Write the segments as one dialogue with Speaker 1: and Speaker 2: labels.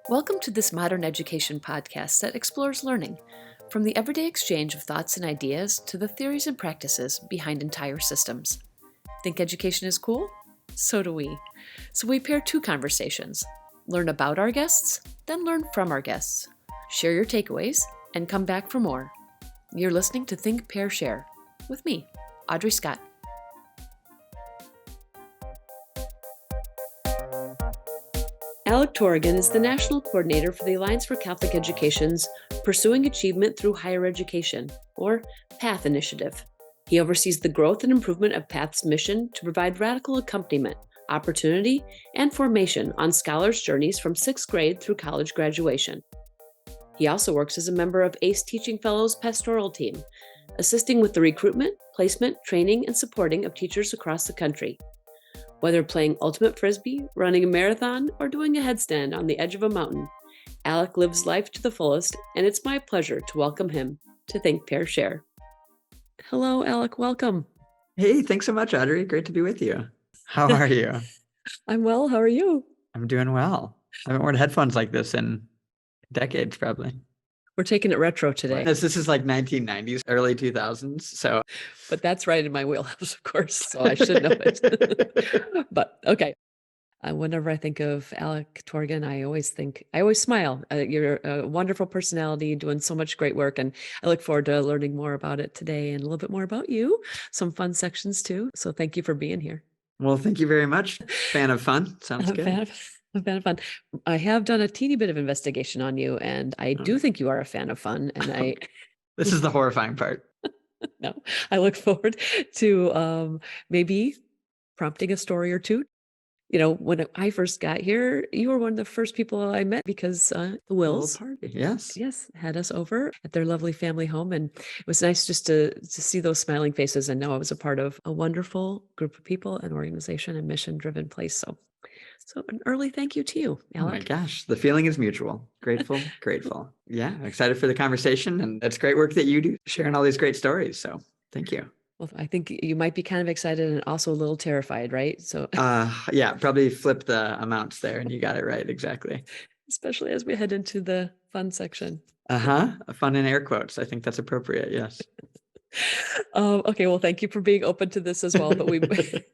Speaker 1: Welcome to this modern education podcast that explores learning, from the everyday exchange of thoughts and ideas to the theories and practices behind entire systems. Think education is cool? So do we. So we pair two conversations. Learn about our guests, then learn from our guests. Share your takeaways, and come back for more. You're listening to Think, Pair, Share with me, Audrey Scott. Alec Torigian is the National Coordinator for the Alliance for Catholic Education's Pursuing Achievement Through Higher Education, or PATH initiative. He oversees the growth and improvement of PATH's mission to provide radical accompaniment, opportunity, and formation on scholars' journeys from 6th grade through college graduation. He also works as a member of ACE Teaching Fellows Pastoral Team, assisting with the recruitment, placement, training, and supporting of teachers across the country. Whether playing ultimate frisbee, running a marathon, or doing a headstand on the edge of a mountain, Alec lives life to the fullest, and it's my pleasure to welcome him to Think, Pair, Share. Hello, Alec. Welcome.
Speaker 2: Hey, thanks so much, Audrey. Great to be with you. How are you?
Speaker 1: I'm well. How are you?
Speaker 2: I'm doing well. I haven't worn headphones like this in decades, probably.
Speaker 1: We're taking it retro today.
Speaker 2: This is like 1990s, early 2000s. So,
Speaker 1: but that's right in my wheelhouse, of course. So I should know it. But okay. Whenever I think of Alec Torigian, I always smile. You're a wonderful personality doing so much great work. And I look forward to learning more about it today and a little bit more about you. Some fun sections too. So thank you for being here.
Speaker 2: Well, thank you very much. Fan of fun. Sounds good.
Speaker 1: A fan of fun. I have done a teeny bit of investigation on you, and I do think you are a fan of fun. And
Speaker 2: this is the horrifying part.
Speaker 1: No, I look forward to maybe prompting a story or two. You know, when I first got here, you were one of the first people I met because the Wills
Speaker 2: party. Yes,
Speaker 1: had us over at their lovely family home, and it was nice just to see those smiling faces and know I was a part of a wonderful group of people, an organization, and mission-driven place. So an early thank you to you, Alec.
Speaker 2: Oh my gosh, the feeling is mutual. Grateful. Yeah, I'm excited for the conversation, and it's great work that you do, sharing all these great stories. So thank you.
Speaker 1: Well, I think you might be kind of excited and also a little terrified, right? So
Speaker 2: yeah, probably flip the amounts there, and you got it right, exactly.
Speaker 1: Especially as we head into the fun section.
Speaker 2: Fun in air quotes. I think that's appropriate. Yes.
Speaker 1: Okay. Well, thank you for being open to this as well. But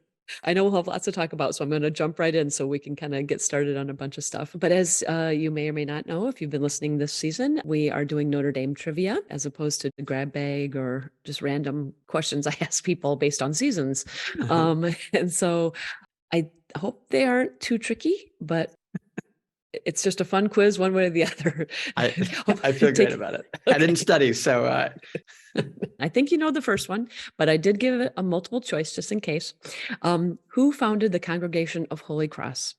Speaker 1: I know we'll have lots to talk about, so I'm going to jump right in so we can kind of get started on a bunch of stuff. But as you may or may not know, if you've been listening this season, we are doing Notre Dame trivia as opposed to the grab bag or just random questions I ask people based on seasons. And so I hope they aren't too tricky, but it's just a fun quiz one way or the other.
Speaker 2: I feel great about it. Okay. I didn't study, so
Speaker 1: I think you know the first one, but I did give it a multiple choice just in case. Who founded the Congregation of Holy Cross?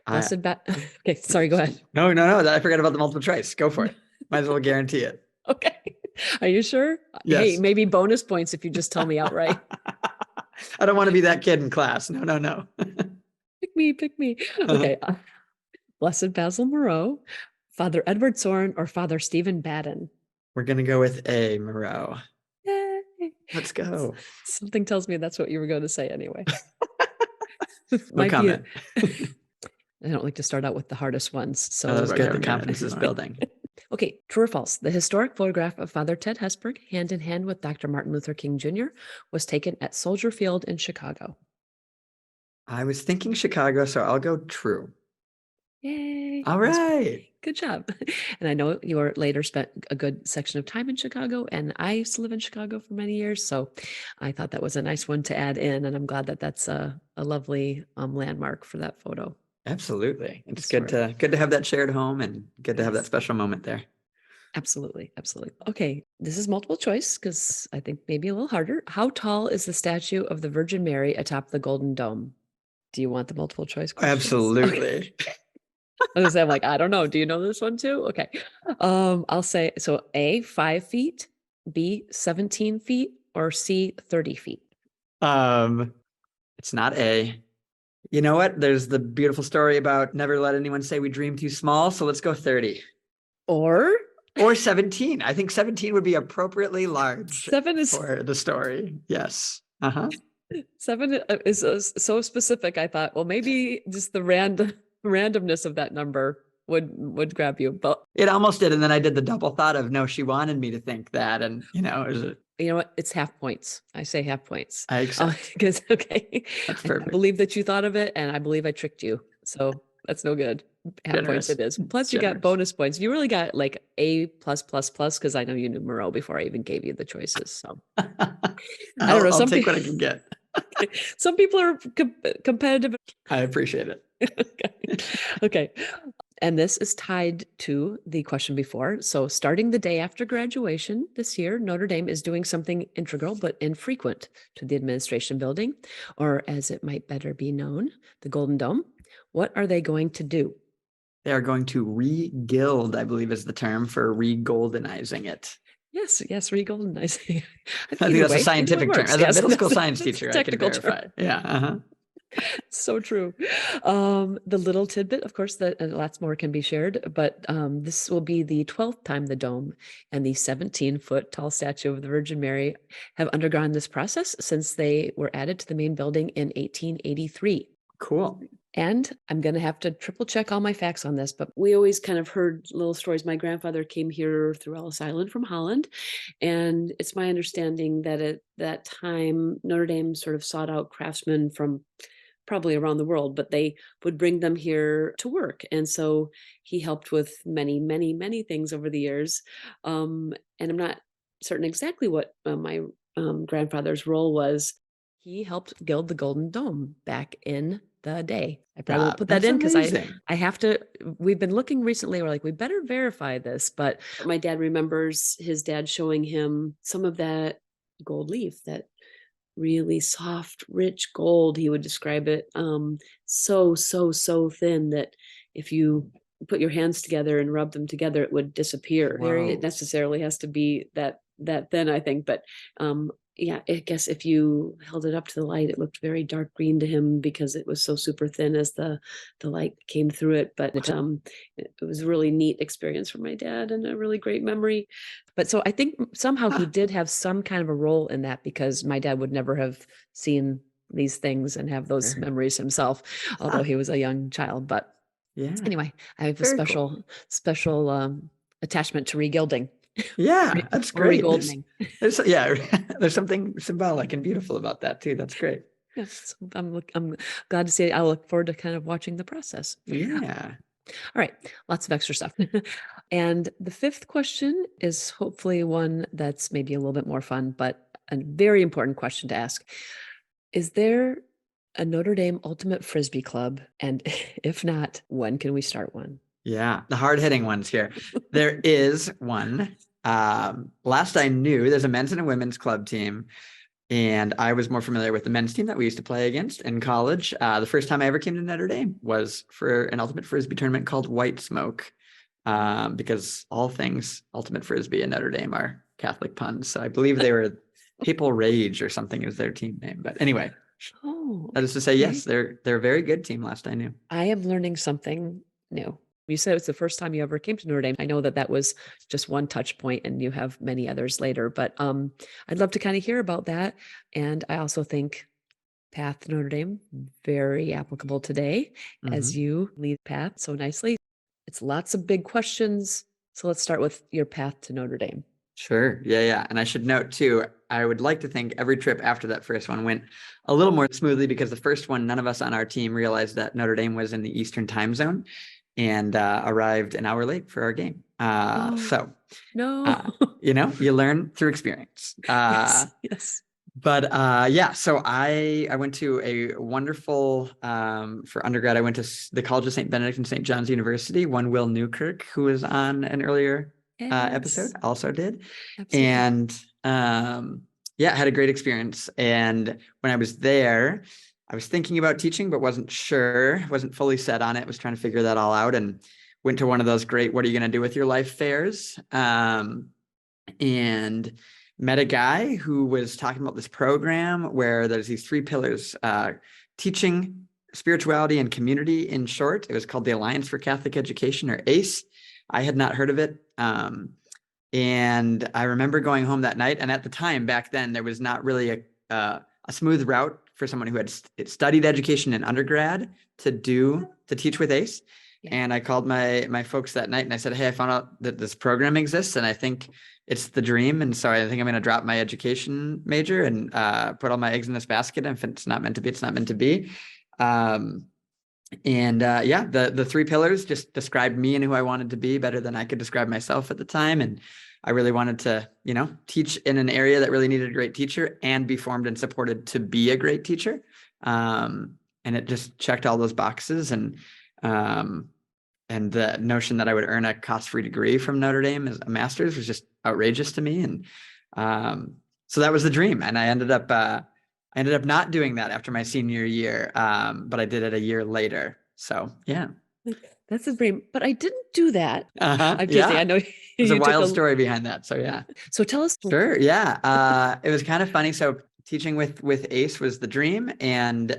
Speaker 1: Okay, sorry, go ahead.
Speaker 2: No, I forgot about the multiple choice. Go for it. Might as well guarantee it.
Speaker 1: Okay. Are you sure?
Speaker 2: Yes.
Speaker 1: Hey, maybe bonus points if you just tell me outright.
Speaker 2: I don't want to be that kid in class. No.
Speaker 1: Pick me. Okay. Blessed Basil Moreau, Father Edward Soren, or Father Stephen Baden?
Speaker 2: We're going to go with A, Moreau.
Speaker 1: Yay.
Speaker 2: Let's go.
Speaker 1: Something tells me that's what you were going to say anyway.
Speaker 2: No comment.
Speaker 1: I don't like to start out with the hardest ones. So
Speaker 2: that was good. The confidence is building.
Speaker 1: Okay, true or false? The historic photograph of Father Ted Hesburgh, hand in hand with Dr. Martin Luther King Jr., was taken at Soldier Field in Chicago.
Speaker 2: I was thinking Chicago, so I'll go true.
Speaker 1: Yay.
Speaker 2: All right.
Speaker 1: Good job. And I know you later spent a good section of time in Chicago, and I used to live in Chicago for many years. So I thought that was a nice one to add in. And I'm glad that that's a lovely landmark for that photo.
Speaker 2: Absolutely. It's good to have that shared home and good to have that special moment there.
Speaker 1: Absolutely. Okay. This is multiple choice because I think maybe a little harder. How tall is the statue of the Virgin Mary atop the Golden Dome? Do you want the multiple choice questions?
Speaker 2: Absolutely.
Speaker 1: Okay. I'm like, I don't know. Do you know this one too? Okay. I'll say, so A, 5 feet, B, 17 feet, or C, 30 feet.
Speaker 2: It's not A. You know what? There's the beautiful story about never let anyone say we dream too small. So let's go 30.
Speaker 1: Or
Speaker 2: Or 17. I think 17 would be appropriately large
Speaker 1: 7 is
Speaker 2: for the story. Yes. Uh-huh.
Speaker 1: 7 is so specific. I thought, well, maybe just the randomness of that number would grab you. But
Speaker 2: It almost did. And then I did the double thought of, no, she wanted me to think that. And, it was
Speaker 1: you know what? It's half points. I say half points.
Speaker 2: I accept.
Speaker 1: Because okay,
Speaker 2: That's
Speaker 1: I
Speaker 2: perfect.
Speaker 1: believe that you thought of it, and I believe I tricked you. So that's no good. Half points
Speaker 2: Generous.
Speaker 1: it is. Plus, you got
Speaker 2: Generous.
Speaker 1: bonus points. You really got like A plus plus plus because I know you knew Moreau before I even gave you the choices. So I don't know.
Speaker 2: I'll take what I can get.
Speaker 1: Some people are competitive.
Speaker 2: I appreciate it.
Speaker 1: Okay. And this is tied to the question before. So, starting the day after graduation this year, Notre Dame is doing something integral but infrequent to the administration building, or as it might better be known, the Golden Dome. What are they going to do?
Speaker 2: They are going to regild, I believe is the term for regoldenizing it.
Speaker 1: Yes, regoldenizing.
Speaker 2: I think that's a scientific term. As a middle school science teacher, I can verify.
Speaker 1: Term.
Speaker 2: Yeah. Uh-huh.
Speaker 1: So true. The little tidbit, of course, that lots more can be shared, but this will be the 12th time the dome and the 17-foot tall statue of the Virgin Mary have undergone this process since they were added to the main building in 1883.
Speaker 2: Cool.
Speaker 1: And I'm going to have to triple check all my facts on this, but we always kind of heard little stories. My grandfather came here through Ellis Island from Holland. And it's my understanding that at that time, Notre Dame sort of sought out craftsmen from probably around the world, but they would bring them here to work. And so he helped with many, many, many things over the years. And I'm not certain exactly what my grandfather's role was. He helped gild the Golden Dome back in the day. I probably won't put that in because I have to. We've been looking recently. We're like, we better verify this. But my dad remembers his dad showing him some of that gold leaf, that really soft, rich gold. He would describe it so thin that if you put your hands together and rub them together, it would disappear.
Speaker 2: Wow.
Speaker 1: It necessarily has to be that thin, I think. But yeah, I guess if you held it up to the light, it looked very dark green to him because it was so super thin as the light came through it. But it was a really neat experience for my dad and a really great memory. But so I think somehow he did have some kind of a role in that because my dad would never have seen these things and have those memories himself, although he was a young child. But
Speaker 2: yeah,
Speaker 1: anyway, I have a special attachment to regilding.
Speaker 2: Yeah, that's great.
Speaker 1: There's
Speaker 2: something symbolic and beautiful about that too. That's great.
Speaker 1: Yes, I'm glad to see. I look forward to kind of watching the process.
Speaker 2: Yeah.
Speaker 1: All right, lots of extra stuff. And the fifth question is hopefully one that's maybe a little bit more fun, but a very important question to ask. Is there a Notre Dame Ultimate Frisbee Club? And if not, when can we start one?
Speaker 2: Yeah, the hard-hitting ones here. There is one. Last I knew, there's a men's and a women's club team. And I was more familiar with the men's team that we used to play against in college. The first time I ever came to Notre Dame was for an Ultimate Frisbee tournament called White Smoke, because all things Ultimate Frisbee and Notre Dame are Catholic puns. So I believe they were Papal Rage or something is their team name. But anyway, that is to say, yes, they're a very good team last I knew.
Speaker 1: I am learning something new. You said it's the first time you ever came to Notre Dame. I know that was just one touch point and you have many others later, but I'd love to kind of hear about that. And I also think Path to Notre Dame, very applicable today as you lead Path so nicely. It's lots of big questions. So let's start with your path to Notre Dame.
Speaker 2: Sure. Yeah. And I should note too, I would like to think every trip after that first one went a little more smoothly because the first one, none of us on our team realized that Notre Dame was in the Eastern time zone and arrived an hour late for our game. You learn through experience.
Speaker 1: Yes.
Speaker 2: But so I went to a wonderful, for undergrad, I went to the College of St. Benedict and St. John's University. One Will Newkirk, who was on an earlier episode, also did.
Speaker 1: Absolutely.
Speaker 2: And had a great experience. And when I was there, I was thinking about teaching, but wasn't fully set on it, was trying to figure that all out, and went to one of those great, what are you going to do with your life fairs? And met a guy who was talking about this program where there's these three pillars, teaching, spirituality, and community in short. It was called the Alliance for Catholic Education, or ACE. I had not heard of it. And I remember going home that night. And at the time back then, there was not really a smooth route for someone who had studied education in undergrad to teach with ACE. Yeah. And I called my folks that night and I said, hey, I found out that this program exists and I think it's the dream. And so I think I'm going to drop my education major and put all my eggs in this basket. And if it's not meant to be, it's not meant to be. The 3 pillars just described me and who I wanted to be better than I could describe myself at the time. And I really wanted to, teach in an area that really needed a great teacher and be formed and supported to be a great teacher. And it just checked all those boxes. And the notion that I would earn a cost-free degree from Notre Dame as a master's was just outrageous to me. And so that was the dream. And I ended up not doing that after my senior year, but I did it a year later. So, yeah.
Speaker 1: That's a dream, but I didn't do that.
Speaker 2: I'm
Speaker 1: just saying, I know
Speaker 2: there's a wild story behind that. So, yeah.
Speaker 1: So tell us.
Speaker 2: Sure. Yeah. It was kind of funny. So teaching with ACE was the dream. And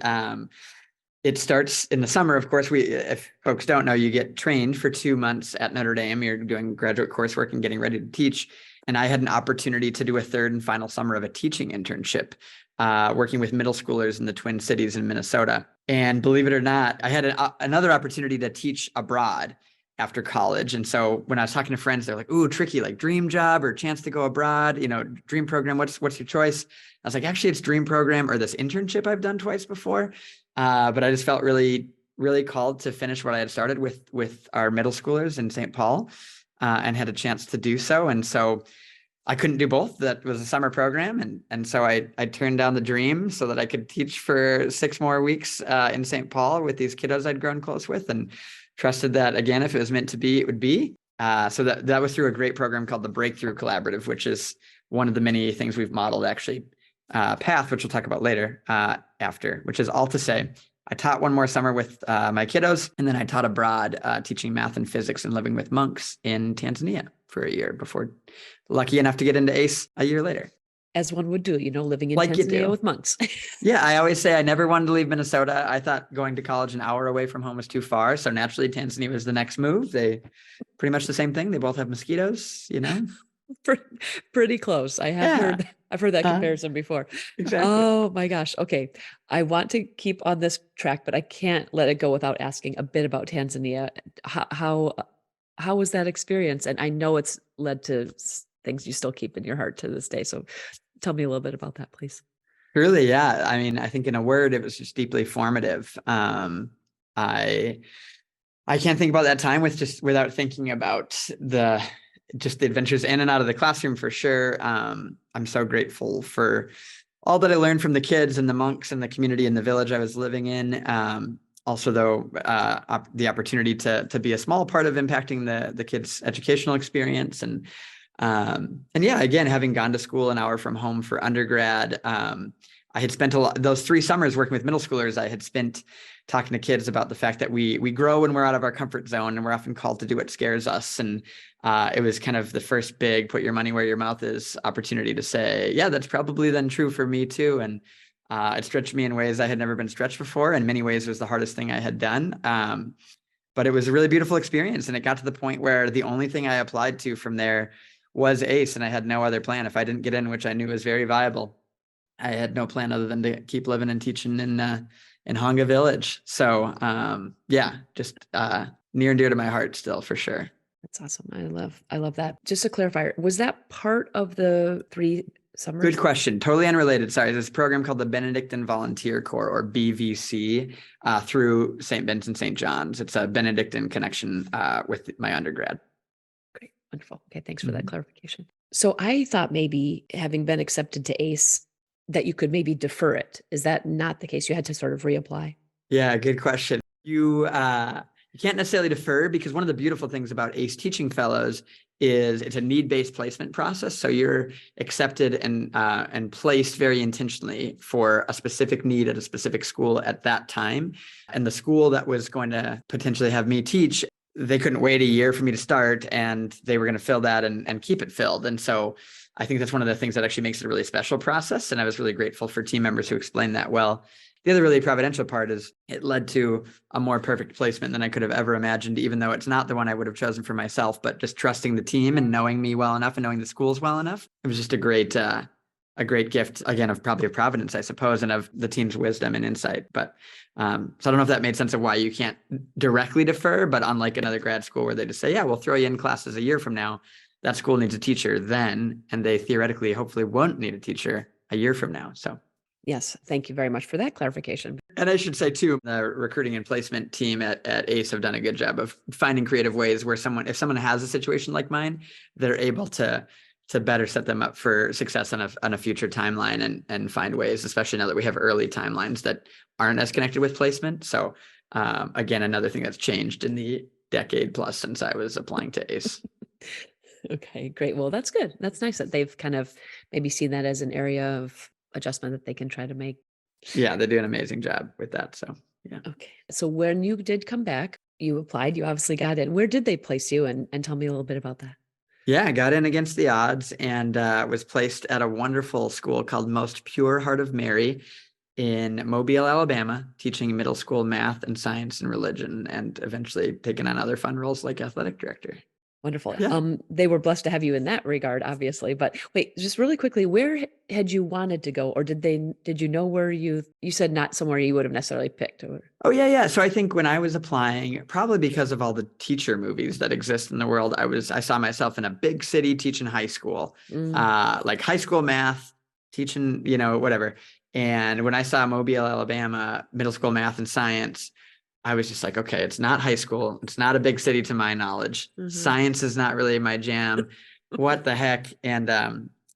Speaker 2: it starts in the summer. Of course, if folks don't know, you get trained for 2 months at Notre Dame. You're doing graduate coursework and getting ready to teach. And I had an opportunity to do a 3rd and final summer of a teaching internship, working with middle schoolers in the Twin Cities in Minnesota. And believe it or not, I had another opportunity to teach abroad after college. And so when I was talking to friends, they're like, ooh, tricky, like dream job or chance to go abroad, dream program. What's your choice? I was like, actually, it's dream program or this internship I've done twice before. But I just felt really, really called to finish what I had started with our middle schoolers in St. Paul, and had a chance to do so. And so I couldn't do both. That was a summer program. And so I turned down the dream so that I could teach for 6 more weeks in St. Paul with these kiddos I'd grown close with, and trusted that, again, if it was meant to be, it would be. So that was through a great program called the Breakthrough Collaborative, which is one of the many things we've modeled, actually, Path, which we'll talk about later after, which is all to say, I taught 1 more summer with my kiddos, and then I taught abroad teaching math and physics and living with monks in Tanzania for a year before lucky enough to get into ACE a year later.
Speaker 1: As one would do, living in Tanzania with monks.
Speaker 2: Yeah, I always say I never wanted to leave Minnesota. I thought going to college an hour away from home was too far. So naturally, Tanzania was the next move. They pretty much the same thing. They both have mosquitoes,
Speaker 1: Pretty close. I've heard that comparison before.
Speaker 2: Exactly.
Speaker 1: Oh my gosh. Okay. I want to keep on this track, but I can't let it go without asking a bit about Tanzania. How was that experience? And I know it's led to things you still keep in your heart to this day. So tell me a little bit about that, please.
Speaker 2: Really, yeah. I mean, I think in a word, it was just deeply formative. I can't think about that time without thinking about the adventures in and out of the classroom, for sure. I'm so grateful for all that I learned from the kids and the monks and the community in the village I was living in. Also, though, the opportunity to be a small part of impacting the kids' educational experience. And yeah, again, having gone to school an hour from home for undergrad, I had spent those 3 summers working with middle schoolers. I had spent talking to kids about the fact that we grow when we're out of our comfort zone, and we're often called to do what scares us. And it was kind of the first big put your money where your mouth is opportunity to say, yeah, that's probably then true for me too. And it stretched me in ways I had never been stretched before. In many ways, it was the hardest thing I had done. But it was a really beautiful experience. And it got to the point where the only thing I applied to from there was ACE, and I had no other plan. If I didn't get in, which I knew was very viable, I had no plan other than to keep living and teaching in Hanga Village. So yeah, just near and dear to my heart still, for sure.
Speaker 1: That's awesome. I love that. Just to clarify, was that part of the 3 summers?
Speaker 2: Good question. Totally unrelated. Sorry. There's a program called the Benedictine Volunteer Corps, or BVC, through St. Vincent St. John's. It's a Benedictine connection with my undergrad.
Speaker 1: Great. Wonderful. Okay. Thanks for that clarification. So I thought maybe, having been accepted to ACE, that you could maybe defer it. Is that not the case? You had to sort of reapply?
Speaker 2: Yeah, good question. You can't necessarily defer, because one of the beautiful things about ACE Teaching Fellows is it's a need-based placement process. So you're accepted and placed very intentionally for a specific need at a specific school at that time. And the school that was going to potentially have me teach, they couldn't wait a year for me to start, and they were going to fill that and keep it filled. And so I think that's one of the things that actually makes it a really special process. And I was really grateful for team members who explained that well. The other really providential part is it led to a more perfect placement than I could have ever imagined, even though it's not the one I would have chosen for myself, but just trusting the team and knowing me well enough and knowing the schools well enough. It was just a great gift, again, of providence, I suppose, and of the team's wisdom and insight. But so I don't know if that made sense of why you can't directly defer, but unlike another grad school where they just say, yeah, we'll throw you in classes a year from now, that school needs a teacher then, and they theoretically hopefully won't need a teacher a year from now. So
Speaker 1: Yes, thank you very much for that clarification.
Speaker 2: and I should say too, the recruiting and placement team at ACE have done a good job of finding creative ways where if someone has a situation like mine, they're able to better set them up for success on a future timeline and find ways, especially now that we have early timelines that aren't as connected with placement. So again, another thing that's changed in the decade plus since I was applying to ACE.
Speaker 1: Okay, great. Well, that's good. That's nice that they've kind of maybe seen that as an area of adjustment that they can try to make.
Speaker 2: Yeah, they do an amazing job with that. So yeah.
Speaker 1: Okay. So when you did come back, you applied, you obviously got in. Where did they place you? And tell me a little bit about that.
Speaker 2: Yeah, I got in against the odds and was placed at a wonderful school called Most Pure Heart of Mary in Mobile, Alabama, teaching middle school math and science and religion, and eventually taking on other fun roles like athletic director.
Speaker 1: Wonderful.
Speaker 2: Yeah.
Speaker 1: They were blessed to have you in that regard, obviously. But wait, just really quickly, where had you wanted to go, or did you know where you said not somewhere you would have necessarily picked? Or...
Speaker 2: Oh, yeah. So I think when I was applying, probably because of all the teacher movies that exist in the world, I saw myself in a big city teaching high school, like high school math, teaching, whatever. And when I saw Mobile, Alabama, middle school math and science, I was just like, okay, it's not high school. It's not a big city to my knowledge. Science is not really my jam. What the heck? And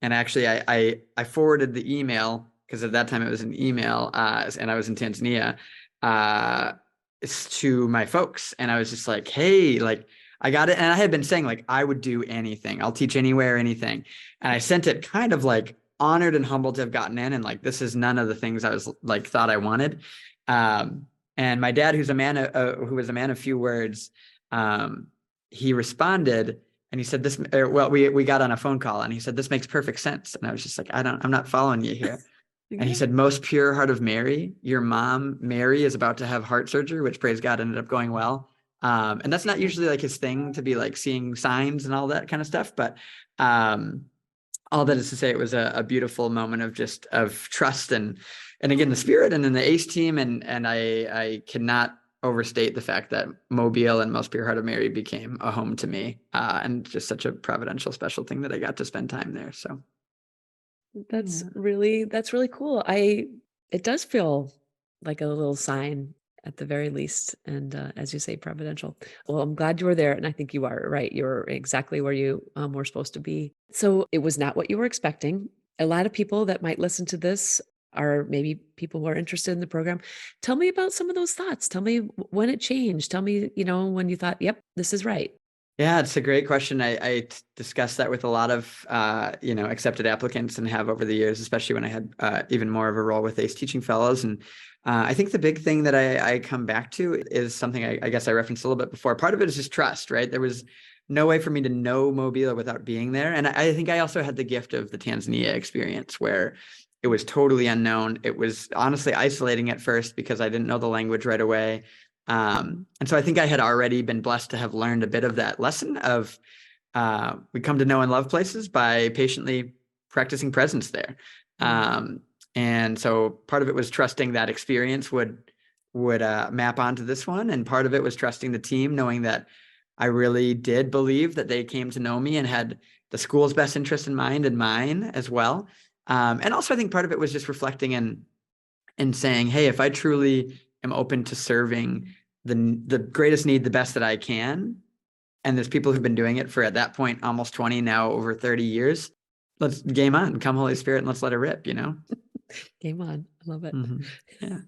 Speaker 2: actually I forwarded the email, because at that time it was an email, and I was in Tanzania, to my folks. And I was just like, hey, like I got it. And I had been saying like, I would do anything. I'll teach anywhere, anything. And I sent it kind of like honored and humbled to have gotten in. And like, this is none of the things I was like, thought I wanted. And my dad, who was a man of few words, he responded and he said we got on a phone call and he said, this makes perfect sense. And I was just like, I'm not following you here. And he said, Most Pure Heart of Mary, your mom, Mary, is about to have heart surgery, which praise God ended up going well. And that's not usually like his thing to be like seeing signs and all that kind of stuff. But all that is to say, it was a beautiful moment of trust and again, the spirit and then the ACE team. And I cannot overstate the fact that Mobile and Most Pure Heart of Mary became a home to me, and just such a providential, special thing that I got to spend time there. So
Speaker 1: that's really cool. It does feel like a little sign at the very least. And as you say, providential. Well, I'm glad you were there. And I think you are right. You're exactly where you were supposed to be. So it was not what you were expecting. A lot of people that might listen to this are maybe people who are interested in the program. Tell me about some of those thoughts. Tell me when it changed. Tell me, when you thought, yep, this is right.
Speaker 2: Yeah, it's a great question. I discussed that with a lot of, accepted applicants and have over the years, especially when I had even more of a role with ACE Teaching Fellows. And I think the big thing that I come back to is something I guess I referenced a little bit before. Part of it is just trust, right? There was no way for me to know Mobile without being there. And I think I also had the gift of the Tanzania experience where it was totally unknown. It was honestly isolating at first because I didn't know the language right away. And so I think I had already been blessed to have learned a bit of that lesson of we come to know and love places by patiently practicing presence there. And so part of it was trusting that experience would map onto this one. And part of it was trusting the team, knowing that I really did believe that they came to know me and had the school's best interest in mind and mine as well. And also I think part of it was just reflecting and saying, hey, if I truly am open to serving the greatest need the best that I can, and there's people who've been doing it for, at that point, almost 20, now over 30 years, let's game on, come Holy Spirit, and let's let it rip,
Speaker 1: Game on. I love it.
Speaker 2: Yeah.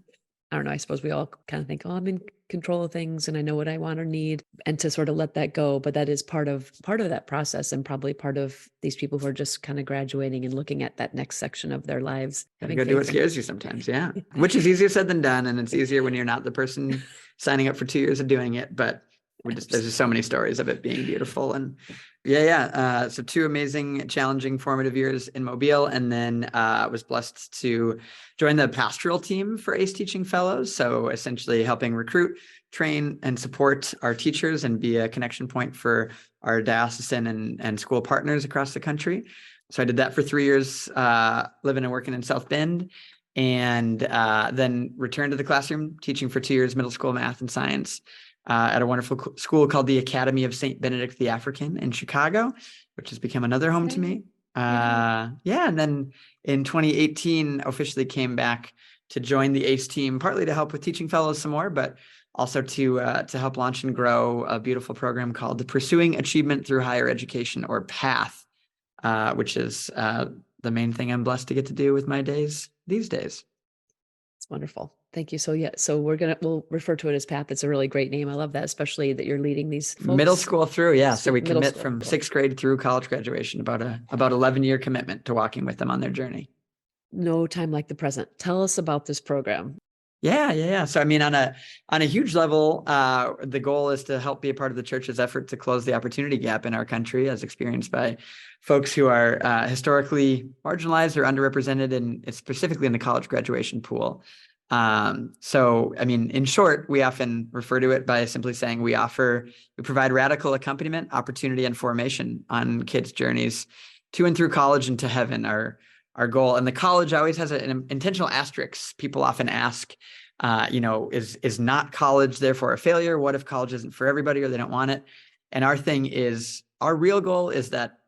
Speaker 1: I don't know. I suppose we all kind of think, oh, I'm in control of things and I know what I want or need, and to sort of let that go. But that is part of that process, and probably part of these people who are just kind of graduating and looking at that next section of their lives.
Speaker 2: Go do what scares you sometimes. Yeah. Which is easier said than done. And it's easier when you're not the person signing up for 2 years of doing it. But there's just so many stories of it being beautiful. And so 2 amazing, challenging, formative years in Mobile, and then was blessed to join the pastoral team for ACE Teaching Fellows. So essentially helping recruit, train, and support our teachers and be a connection point for our diocesan and school partners across the country. So I did that for 3 years, living and working in South Bend, and then returned to the classroom, teaching for 2 years, middle school math and science, at a wonderful school called the Academy of St. Benedict the African in Chicago, which has become another home to me. And then in 2018, officially came back to join the ACE team, partly to help with teaching fellows some more, but also to help launch and grow a beautiful program called the Pursuing Achievement Through Higher Education, or PATH, which is the main thing I'm blessed to get to do with my days these days.
Speaker 1: It's wonderful. Thank you. So so we'll refer to it as PATH. It's a really great name. I love that, especially that you're leading these folks.
Speaker 2: Middle school through. Yeah. So we
Speaker 1: Middle
Speaker 2: commit
Speaker 1: school.
Speaker 2: from 6th grade through college graduation, about 11-year commitment to walking with them on their journey.
Speaker 1: No time like the present. Tell us about this program.
Speaker 2: Yeah. So, I mean, on a huge level, the goal is to help be a part of the church's effort to close the opportunity gap in our country, as experienced by folks who are historically marginalized or underrepresented, and specifically in the college graduation pool. So, I mean, in short, we often refer to it by simply saying we provide radical accompaniment, opportunity, and formation on kids' journeys to and through college and to heaven. Our goal, and the college always has an intentional asterisk. People often ask, is not college therefore a failure? What if college isn't for everybody, or they don't want it? And our real goal is that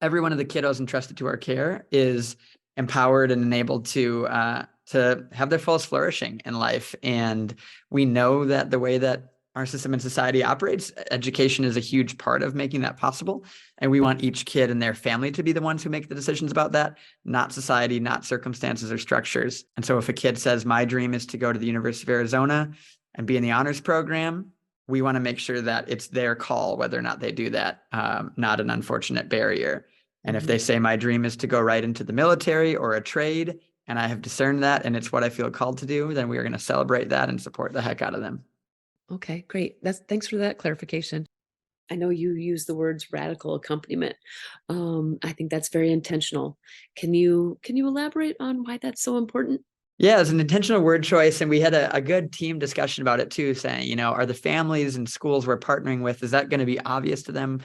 Speaker 2: every one of the kiddos entrusted to our care is empowered and enabled to have their fullest flourishing in life. And we know that the way that our system and society operates, education is a huge part of making that possible. And we want each kid and their family to be the ones who make the decisions about that, not society, not circumstances or structures. And so if a kid says, my dream is to go to the University of Arizona and be in the honors program, we want to make sure that it's their call whether or not they do that, not an unfortunate barrier. And if they say, my dream is to go right into the military or a trade, and I have discerned that, and it's what I feel called to do, then we are going to celebrate that and support the heck out of them.
Speaker 1: Okay, great. Thanks for that clarification. I know you use the words radical accompaniment. I think that's very intentional. Can you elaborate on why that's so important?
Speaker 2: Yeah, it's an intentional word choice, and we had a good team discussion about it too, saying, are the families and schools we're partnering with, is that going to be obvious to them?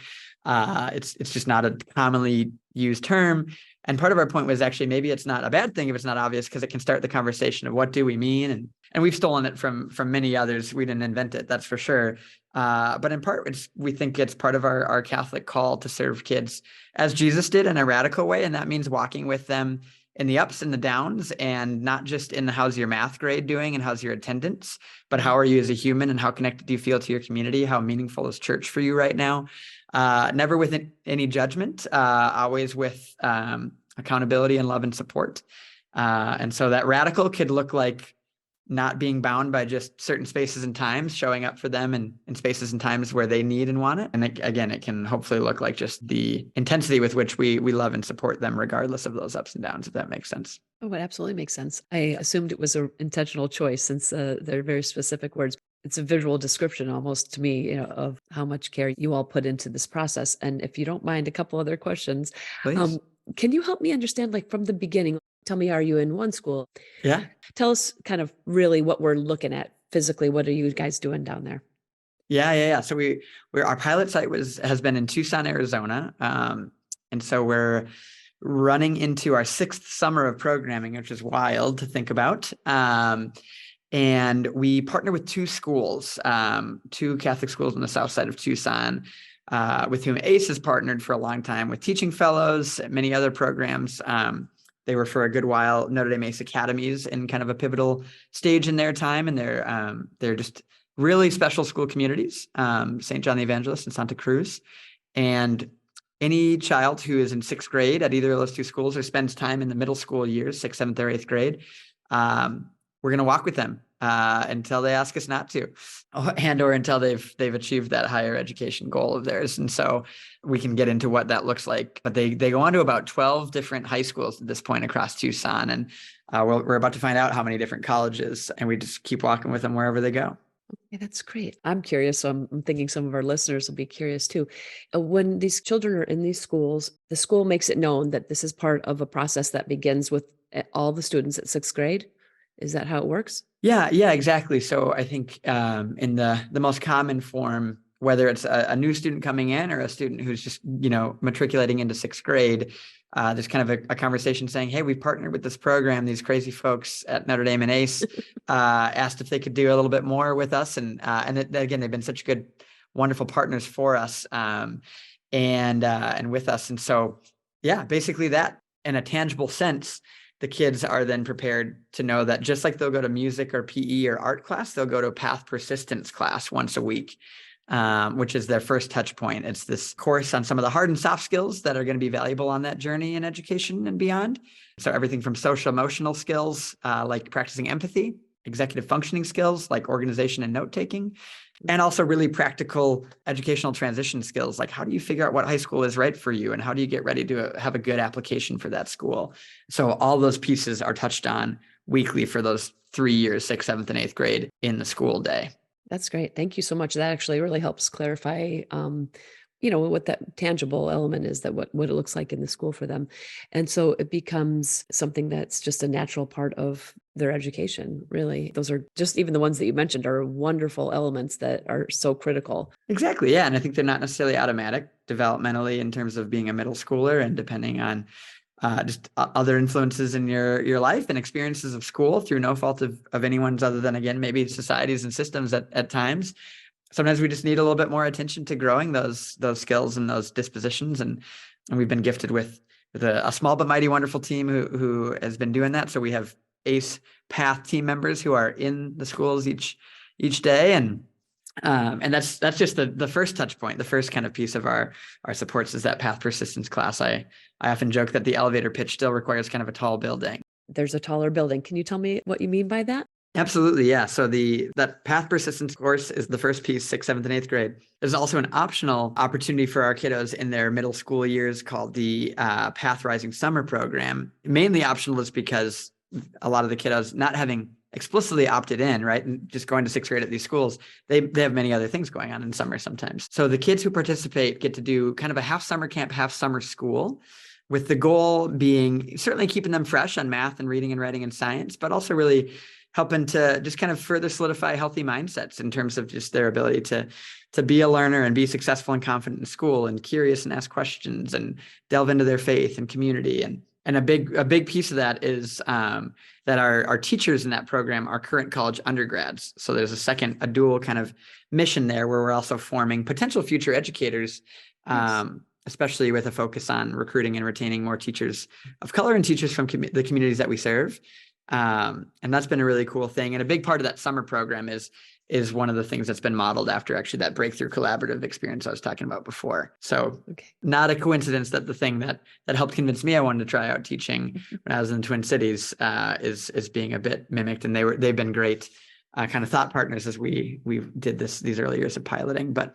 Speaker 2: It's just not a commonly used term. And part of our point was actually maybe it's not a bad thing if it's not obvious, because it can start the conversation of what do we mean? And we've stolen it from many others. We didn't invent it, that's for sure. But in part, we think it's part of our Catholic call to serve kids as Jesus did, in a radical way. And that means walking with them in the ups and the downs, and not just in the how's your math grade doing and how's your attendance, but how are you as a human, and how connected do you feel to your community? How meaningful is church for you right now? Never with any judgment, always with accountability and love and support. And so that radical could look like not being bound by just certain spaces and times, showing up for them in spaces and times where they need and want it. And it can hopefully look like just the intensity with which we love and support them, regardless of those ups and downs, if that makes sense.
Speaker 1: Oh, it absolutely makes sense. I assumed it was an intentional choice, since they're very specific words. It's a visual description almost to me, of how much care you all put into this process. And if you don't mind, a couple other questions.
Speaker 2: Please.
Speaker 1: Can you help me understand, like, from the beginning? Tell me, are you in one school?
Speaker 2: Yeah.
Speaker 1: Tell us kind of really what we're looking at physically. What are you guys doing down there?
Speaker 2: Yeah. So our pilot site has been in Tucson, Arizona. And so we're running into our 6th summer of programming, which is wild to think about. And we partner with 2 schools, 2 Catholic schools on the south side of Tucson, with whom ACE has partnered for a long time with teaching fellows, many other programs. They were for a good while Notre Dame ACE academies in kind of a pivotal stage in their time, and they're just really special school communities, St. John the Evangelist and Santa Cruz. And any child who is in 6th grade at either of those 2 schools, or spends time in the middle school years, 6th, 7th, or 8th grade, we're going to walk with them until they ask us not to, or until they've achieved that higher education goal of theirs. And so we can get into what that looks like. But they go on to about 12 different high schools at this point across Tucson, and we're about to find out how many different colleges, and we just keep walking with them wherever they go.
Speaker 1: Yeah, that's great. I'm curious, so I'm thinking some of our listeners will be curious too. When these children are in these schools, the school makes it known that this is part of a process that begins with all the students at sixth grade. Is that how it works?
Speaker 2: Yeah, exactly. So I think in the most common form, whether it's a new student coming in or a student who's just, matriculating into sixth grade, there's kind of a conversation saying, hey, we partnered with this program. These crazy folks at Notre Dame and ACE asked if they could do a little bit more with us. Again, they've been such good, wonderful partners for us and with us. And so, yeah, basically that in a tangible sense, the kids are then prepared to know that just like they'll go to music or PE or art class, they'll go to a path persistence class once a week, which is their first touch point. It's this course on some of the hard and soft skills that are going to be valuable on that journey in education and beyond. So everything from social emotional skills, like practicing empathy, executive functioning skills like organization and note taking, and also really practical educational transition skills, like how do you figure out what high school is right for you and how do you get ready to have a good application for that school. So all those pieces are touched on weekly for those 3 years, sixth, seventh, and eighth grade in the school day.
Speaker 1: That's great. Thank you so much. That actually really helps clarify, what that tangible element is, that what it looks like in the school for them. And so it becomes something that's just a natural part of their education, really. Those are just, even the ones that you mentioned are wonderful elements that are so critical.
Speaker 2: Exactly. Yeah. And I think they're not necessarily automatic developmentally in terms of being a middle schooler, and depending on just other influences in your life and experiences of school through no fault of anyone's, other than, again, maybe societies and systems at times. Sometimes we just need a little bit more attention to growing those skills and those dispositions. And we've been gifted with a small but mighty wonderful team who has been doing that. So we have ACE Path team members who are in the schools each day. And that's just the first touch point. The first kind of piece of our supports is that path persistence class. I often joke that the elevator pitch still requires kind of a tall building.
Speaker 1: There's a taller building. Can you tell me what you mean by that?
Speaker 2: Absolutely, yeah. So that path persistence course is the first piece, sixth, seventh, and eighth grade. There's also an optional opportunity for our kiddos in their middle school years called the Path Rising Summer Program. Mainly optional is because a lot of the kiddos, not having explicitly opted in, right, and just going to sixth grade at these schools, they have many other things going on in summer sometimes. So the kids who participate get to do kind of a half summer camp, half summer school, with the goal being certainly keeping them fresh on math and reading and writing and science, but also really helping to just kind of further solidify healthy mindsets in terms of just their ability to be a learner and be successful and confident in school and curious and ask questions and delve into their faith and community. And a big piece of that is that our teachers in that program are current college undergrads. So there's a dual kind of mission there where we're also forming potential future educators, especially with a focus on recruiting and retaining more teachers of color and teachers from the communities that we serve. And that's been a really cool thing. And a big part of that summer program is one of the things that's been modeled after actually that breakthrough collaborative experience I was talking about before. So Not a coincidence that the thing that helped convince me I wanted to try out teaching when I was in the Twin Cities is being a bit mimicked. And they've been great kind of thought partners as we did these early years of piloting. But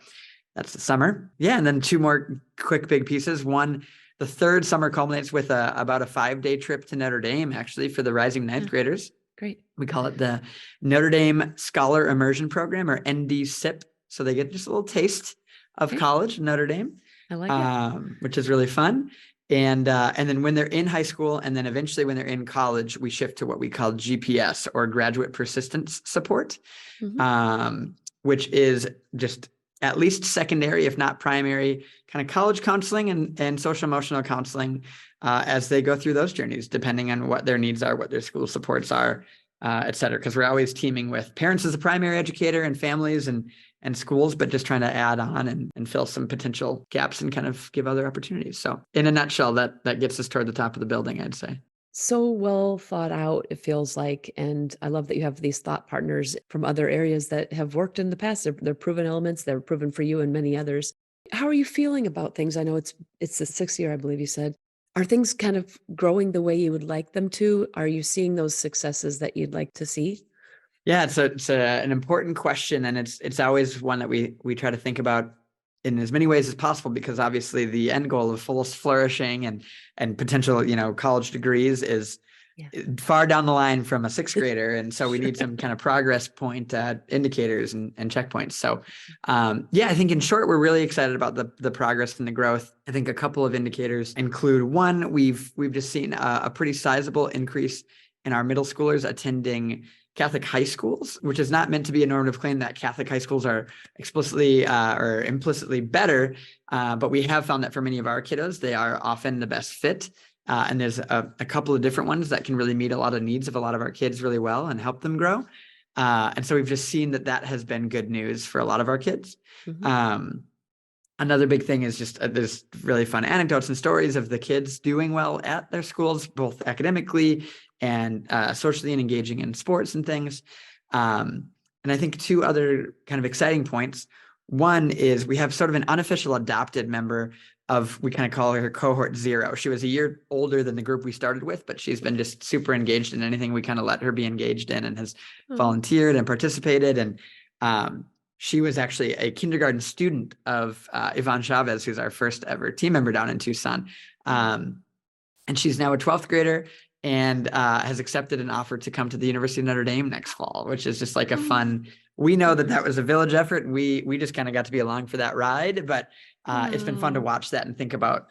Speaker 2: that's the summer. Yeah. And then two more quick big pieces. One, the third summer culminates with about a 5-day trip to Notre Dame, actually, for the rising ninth graders.
Speaker 1: Great.
Speaker 2: We call it the Notre Dame Scholar Immersion Program, or ND-SIP. So they get just a little taste of college in Notre Dame.
Speaker 1: I like it.
Speaker 2: Which is really fun. And then when they're in high school, and then eventually when they're in college, we shift to what we call GPS, or graduate persistence support, which is just at least secondary, if not primary, kind of college counseling and social emotional counseling as they go through those journeys, depending on what their needs are, what their school supports are, et cetera. Because we're always teaming with parents as a primary educator and families and schools, but just trying to add on and fill some potential gaps and kind of give other opportunities. So in a nutshell, that gets us toward the top of the building, I'd say.
Speaker 1: So well thought out, it feels like. And I love that you have these thought partners from other areas that have worked in the past. They're proven elements. They're proven for you and many others. How are you feeling about things? I know it's the sixth year, I believe you said. Are things kind of growing the way you would like them to? Are you seeing those successes that you'd like to see?
Speaker 2: Yeah, it's an important question, and it's always one that we try to think about in as many ways as possible, because obviously the end goal of fullest, flourishing and potential, college degrees is far down the line from a sixth grader. And so we need some kind of progress point indicators and checkpoints. So I think in short, we're really excited about the progress and the growth. I think a couple of indicators include one, we've just seen a pretty sizable increase in our middle schoolers attending Catholic high schools, which is not meant to be a normative claim that Catholic high schools are explicitly or implicitly better. But we have found that for many of our kiddos, they are often the best fit. And there's a couple of different ones that can really meet a lot of needs of a lot of our kids really well and help them grow. And so we've just seen that has been good news for a lot of our kids. Another big thing is just there's really fun anecdotes and stories of the kids doing well at their schools, both academically and socially, and engaging in sports and things. And I think two other kind of exciting points. One is we have sort of an unofficial adopted member we kind of call her cohort 0. She was a year older than the group we started with, but she's been just super engaged in anything we kind of let her be engaged in, and has volunteered and participated. And she was actually a kindergarten student of Yvonne Chavez, who's our first ever team member down in Tucson. And she's now a 12th grader and has accepted an offer to come to the University of Notre Dame next fall, which is just like a fun, we know that was a village effort, and we just kind of got to be along for that ride, but it's been fun to watch that and think about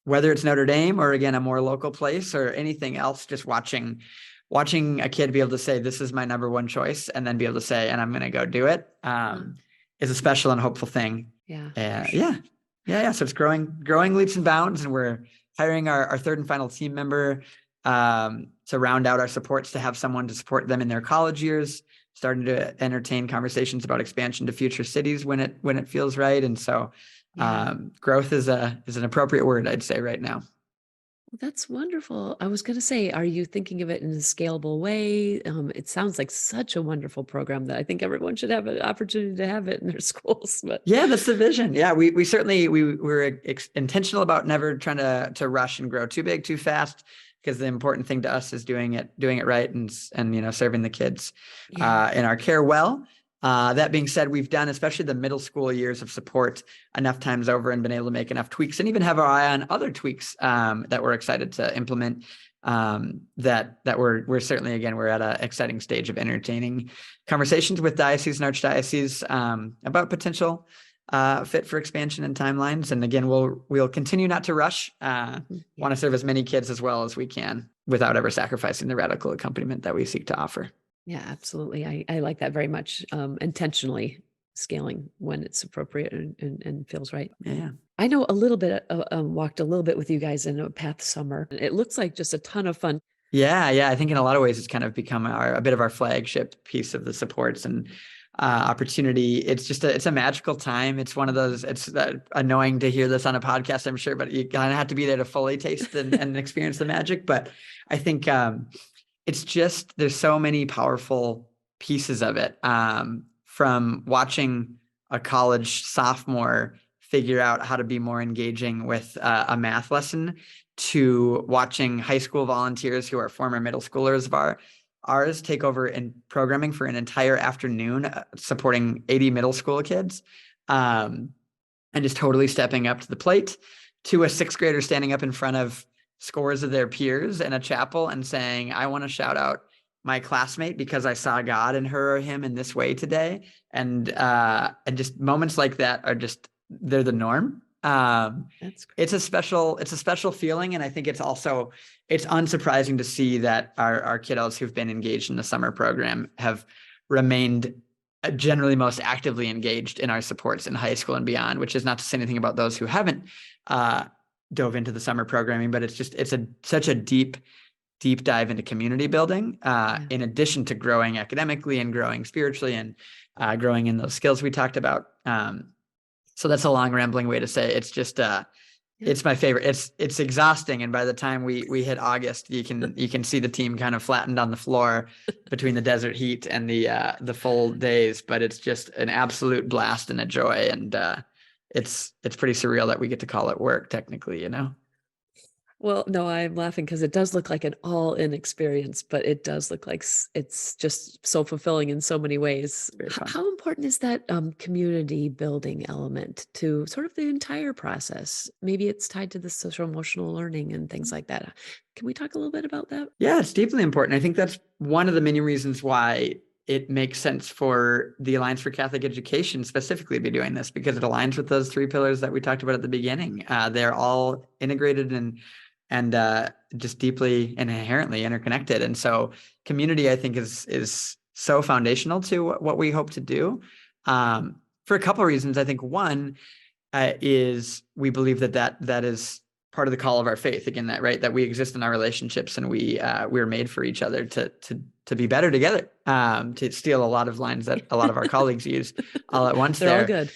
Speaker 2: whether it's Notre Dame or, again, a more local place or anything else, just watching a kid be able to say, this is my number one choice, and then be able to say, and I'm going to go do it, is a special and hopeful thing. So it's growing leaps and bounds, and we're hiring our third and final team member to round out our supports, to have someone to support them in their college years, starting to entertain conversations about expansion to future cities when it feels right. And so growth is an appropriate word, I'd say, right now.
Speaker 1: Well, that's wonderful. I was going to say, are you thinking of it in a scalable way? It sounds like such a wonderful program that I think everyone should have an opportunity to have it in their schools. But
Speaker 2: yeah, that's the vision. Yeah, we certainly we're intentional about never trying to rush and grow too big, too fast, because the important thing to us is doing it right and serving the kids in our care well. That being said, we've done, especially the middle school years of support, enough times over and been able to make enough tweaks, and even have our eye on other tweaks that we're excited to implement. That we're certainly, again, we're at an exciting stage of entertaining conversations with dioceses and archdioceses about potential fit for expansion and timelines. And again, we'll continue not to rush. Want to serve as many kids as well as we can without ever sacrificing the radical accompaniment that we seek to offer.
Speaker 1: Yeah, absolutely. I like that very much. Intentionally scaling when it's appropriate and feels right.
Speaker 2: Yeah.
Speaker 1: I know a little bit, walked a little bit with you guys in a Path Summer. It looks like just a ton of fun. Yeah.
Speaker 2: I think in a lot of ways it's kind of become a bit of our flagship piece of the supports and opportunity. It's a magical time. It's one of those, it's annoying to hear this on a podcast, I'm sure, but you kind of have to be there to fully taste and experience the magic. But I think it's just, there's so many powerful pieces of it, from watching a college sophomore figure out how to be more engaging with a math lesson, to watching high school volunteers who are former middle schoolers of ours take over in programming for an entire afternoon, supporting 80 middle school kids, and just totally stepping up to the plate, to a sixth grader standing up in front of scores of their peers in a chapel and saying, I want to shout out my classmate because I saw God in her or him in this way today. And just moments like that are just, they're the norm.
Speaker 1: That's great.
Speaker 2: It's a special feeling. And I think it's unsurprising to see that our kiddos who've been engaged in the summer program have remained generally most actively engaged in our supports in high school and beyond, which is not to say anything about those who haven't dove into the summer programming, but it's such a deep dive into community building, in addition to growing academically and growing spiritually and growing in those skills we talked about. So that's a long rambling way to say it's just it's my favorite. It's exhausting, and by the time we hit August, you can see the team kind of flattened on the floor between the desert heat and the full days. But it's just an absolute blast and a joy, and it's pretty surreal that we get to call it work technically,
Speaker 1: Well, no, I'm laughing because it does look like an all-in experience, but it does look like it's just so fulfilling in so many ways.
Speaker 2: Very fun.
Speaker 1: How important is that community building element to sort of the entire process? Maybe it's tied to the social emotional learning and things like that. Can we talk a little bit about that?
Speaker 2: Yeah, it's deeply important. I think that's one of the many reasons why it makes sense for the Alliance for Catholic Education specifically to be doing this, because it aligns with those three pillars that we talked about at the beginning. They're all integrated and just deeply and inherently interconnected. And so community, I think, is so foundational to what we hope to do, for a couple of reasons. I think one is we believe that is part of the call of our faith. Again, that we exist in our relationships, and we're made for each other to be better together. To steal a lot of lines that a lot of our colleagues use all at once.
Speaker 1: They're all good.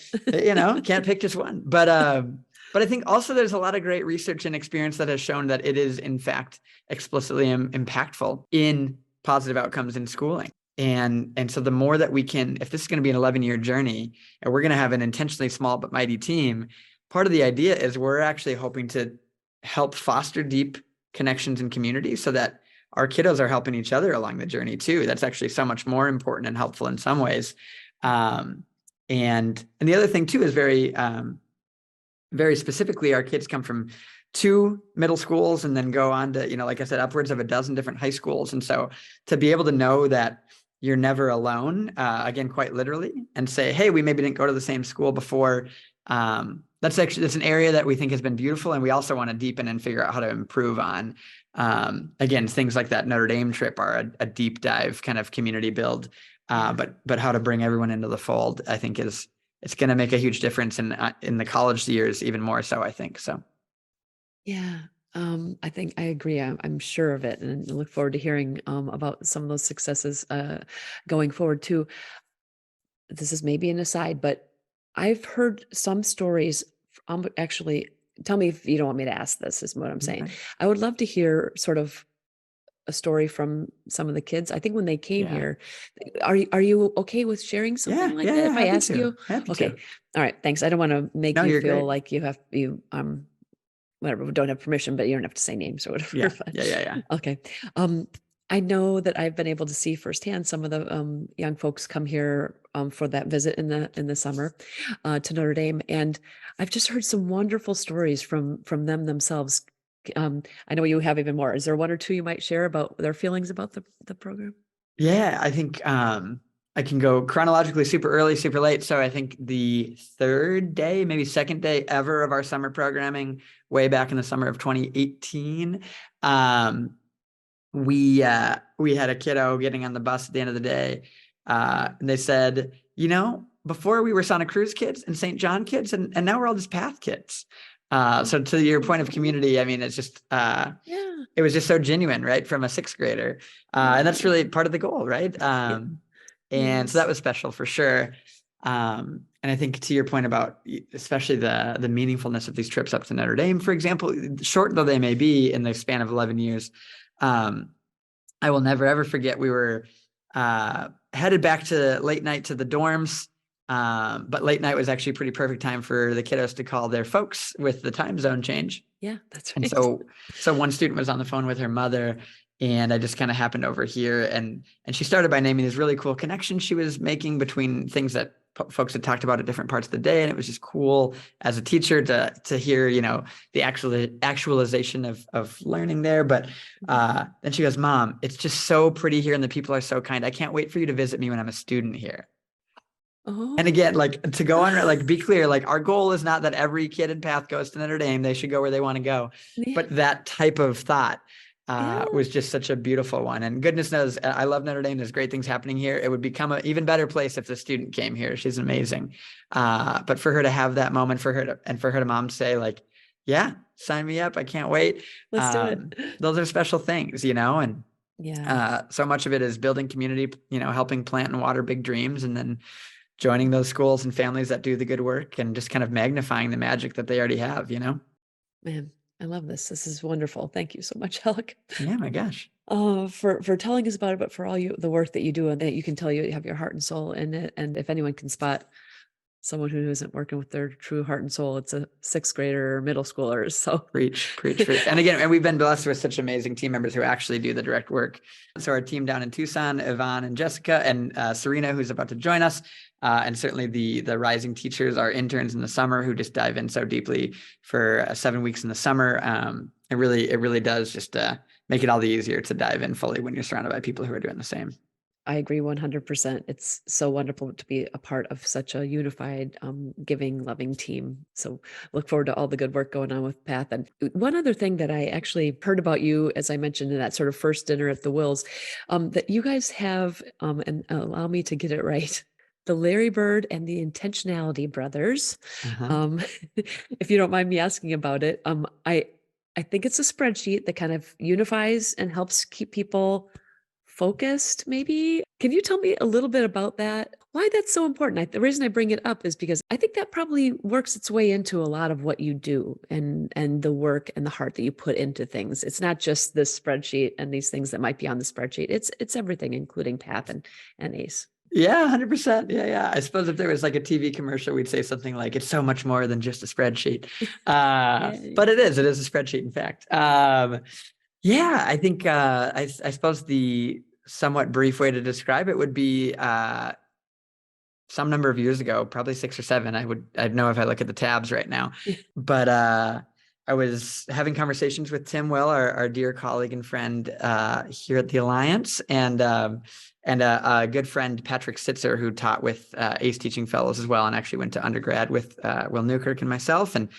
Speaker 2: Can't pick just one. But I think also there's a lot of great research and experience that has shown that it is in fact explicitly impactful in positive outcomes in schooling. And so the more that we can, if this is going to be an 11-year journey and we're going to have an intentionally small but mighty team, part of the idea is we're actually hoping to help foster deep connections and community so that our kiddos are helping each other along the journey too. That's actually so much more important and helpful in some ways. And the other thing too is very specifically, our kids come from 2 middle schools and then go on to, like I said, upwards of a dozen different high schools. And so to be able to know that you're never alone, again, quite literally, and say, hey, we maybe didn't go to the same school before. That's an area that we think has been beautiful, and we also want to deepen and figure out how to improve on. Again, things like that Notre Dame trip are a deep dive kind of community build, but how to bring everyone into the fold, I think it's going to make a huge difference in the college years, even more so, I think. So.
Speaker 1: Yeah, I think I agree. I'm sure of it, and I look forward to hearing about some of those successes going forward too. This is maybe an aside, but I've heard some stories. Actually, tell me if you don't want me to ask this. Is what I'm saying.
Speaker 2: Okay.
Speaker 1: I would love to hear sort of a story from some of the kids. I think when they came
Speaker 2: Yeah.
Speaker 1: here, are you okay with sharing something like that? If I ask you,
Speaker 2: Happy
Speaker 1: okay,
Speaker 2: to.
Speaker 1: all right, thanks. I don't want to make
Speaker 2: No,
Speaker 1: you
Speaker 2: you're
Speaker 1: feel
Speaker 2: great.
Speaker 1: like you whatever, we don't have permission, but you don't have to say names or whatever.
Speaker 2: Yeah,
Speaker 1: but-
Speaker 2: yeah.
Speaker 1: Okay. I know that I've been able to see firsthand some of the young folks come here for that visit in the summer to Notre Dame, and I've just heard some wonderful stories from them themselves. I know you have even more. Is there one or two you might share about their feelings about the program?
Speaker 2: Yeah, I think I can go chronologically super early, super late. So I think the third day, maybe second day ever of our summer programming, way back in the summer of 2018, we had a kiddo getting on the bus at the end of the day, and they said, before we were Santa Cruz kids and St. John kids, and now we're all just Path kids. So to your point of community, I mean, it's just
Speaker 1: Yeah.
Speaker 2: it was just so genuine, right, from a 6th grader, and that's really part of the goal, right? And so that was special for sure. And I think to your point about especially the meaningfulness of these trips up to Notre Dame, for example, short though they may be in the span of 11 years, I will never ever forget we were headed back to late night to the dorms. But late night was actually a pretty perfect time for the kiddos to call their folks with the time zone change.
Speaker 1: Yeah, that's
Speaker 2: And
Speaker 1: right.
Speaker 2: so one student was on the phone with her mother, and I just kind of happened over here, and she started by naming this really cool connection she was making between things that folks had talked about at different parts of the day. And it was just cool as a teacher to hear, the actualization of learning there. But then she goes, Mom, it's just so pretty here, and the people are so kind. I can't wait for you to visit me when I'm a student here.
Speaker 1: Oh,
Speaker 2: And again, like to go on, like be clear, like our goal is not that every kid in Path goes to Notre Dame. They should go where they want to go.
Speaker 1: yeah,
Speaker 2: But that type of thought
Speaker 1: yeah.
Speaker 2: was just such a beautiful one. And goodness knows, I love Notre Dame. There's great things happening here. It would become an even better place if the student came here. She's amazing. But for her to have that moment, for her to mom say like, yeah, sign me up. I can't wait.
Speaker 1: Let's do it.
Speaker 2: Those are special things, and
Speaker 1: Yeah.
Speaker 2: so much of it is building community, helping plant and water big dreams, and then joining those schools and families that do the good work and just kind of magnifying the magic that they already have,
Speaker 1: Man, I love this. This is wonderful. Thank you so much, Alec.
Speaker 2: Yeah, my gosh.
Speaker 1: For telling us about it, but for all the work that you do and that you can tell you have your heart and soul in it. And if anyone can spot someone who isn't working with their true heart and soul. It's a sixth grader or middle schooler. So
Speaker 2: Preach, preach, preach. And again, and we've been blessed with such amazing team members who actually do the direct work. So our team down in Tucson, Yvonne and Jessica, and Serena, who's about to join us, and certainly the rising teachers, our interns in the summer, who just dive in so deeply for 7 weeks in the summer. It really does just make it all the easier to dive in fully when you're surrounded by people who are doing the same.
Speaker 1: I agree 100%. It's so wonderful to be a part of such a unified, giving, loving team. So look forward to all the good work going on with Path. And one other thing that I actually heard about you, as I mentioned in that sort of first dinner at the Wills, that you guys have, and allow me to get it right, the Larry Bird and the Intentionality Brothers.
Speaker 2: Uh-huh.
Speaker 1: If you don't mind me asking about it, I think it's a spreadsheet that kind of unifies and helps keep people focused, maybe. Can you tell me a little bit about that? Why that's so important? The reason I bring it up is because I think that probably works its way into a lot of what you do and the work and the heart that you put into things. It's not just this spreadsheet and these things that might be on the spreadsheet. It's everything, including Path and ACE.
Speaker 2: Yeah, 100%. Yeah. I suppose if there was like a TV commercial, we'd say something like, it's so much more than just a spreadsheet. But it is a spreadsheet, in fact. Yeah, I think I suppose the somewhat brief way to describe it would be some number of years ago, probably 6 or 7. I'd know if I look at the tabs right now. But I was having conversations with Tim Will, our dear colleague and friend here at the Alliance, and a good friend, Patrick Sitzer, who taught with ACE Teaching Fellows as well, and actually went to undergrad with Will Newkirk and myself. And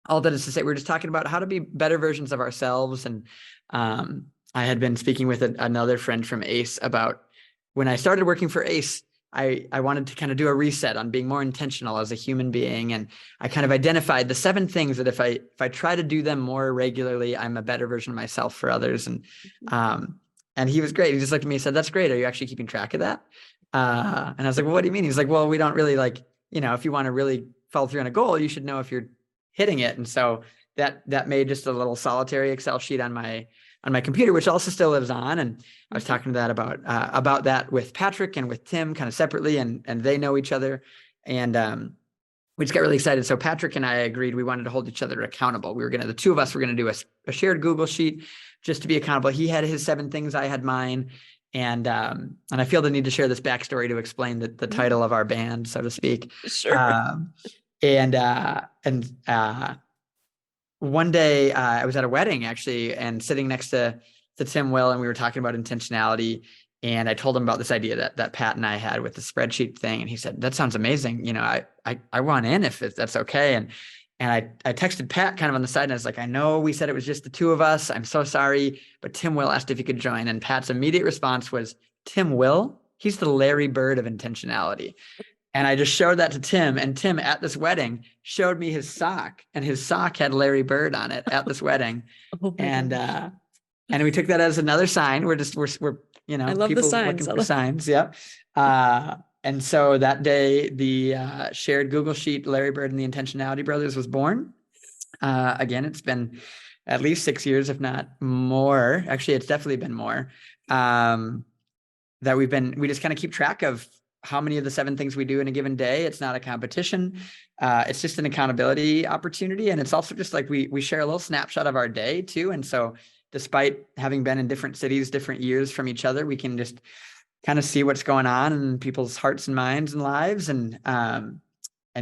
Speaker 2: all that is to say, we're just talking about how to be better versions of ourselves. And I had been speaking with another friend from ACE about when I started working for ACE, I wanted to kind of do a reset on being more intentional as a human being. And I kind of identified the 7 things that if I try to do them more regularly, I'm a better version of myself for others. And he was great. He just looked at me and said, "That's great. Are you actually keeping track of that?" And I was like, "Well, what do you mean?" He's like, "Well, we don't really if you want to really follow through on a goal, you should know if you're hitting it." And so that made just a little solitary Excel sheet on my computer, which also still lives on. And I was talking to that about that with Patrick and with Tim kind of separately, and they know each other. And we just got really excited. So Patrick and I agreed we wanted to hold each other accountable. The 2 of us were going to do a shared Google sheet just to be accountable. He had his 7 things, I had mine. And I feel the need to share this backstory to explain the title of our band, so to speak.
Speaker 1: Sure.
Speaker 2: One day I was at a wedding actually, and sitting next to Tim Will, and we were talking about intentionality. And I told him about this idea that Pat and I had with the spreadsheet thing. And he said, "That sounds amazing. I want in if that's okay." And I texted Pat kind of on the side, and I was like, "I know we said it was just the 2 of us. I'm so sorry, but Tim Will asked if he could join." And Pat's immediate response was, "Tim Will? He's the Larry Bird of intentionality." And I just showed that to Tim, and Tim at this wedding showed me his sock, and his sock had Larry Bird on it at this wedding.
Speaker 1: Oh
Speaker 2: And we took that as another sign. We're
Speaker 1: I love
Speaker 2: people
Speaker 1: the signs.
Speaker 2: looking for signs. Yep. And so that day, the shared Google sheet, Larry Bird and the Intentionality Brothers, was born. Again, it's been at least 6 years, if not more. Actually, it's definitely been more. That we just kind of keep track of how many of the 7 things we do in a given day. It's not a competition. It's just an accountability opportunity. And it's also just like we share a little snapshot of our day too. And so despite having been in different cities, different years from each other, we can just kind of see what's going on in people's hearts and minds and lives, and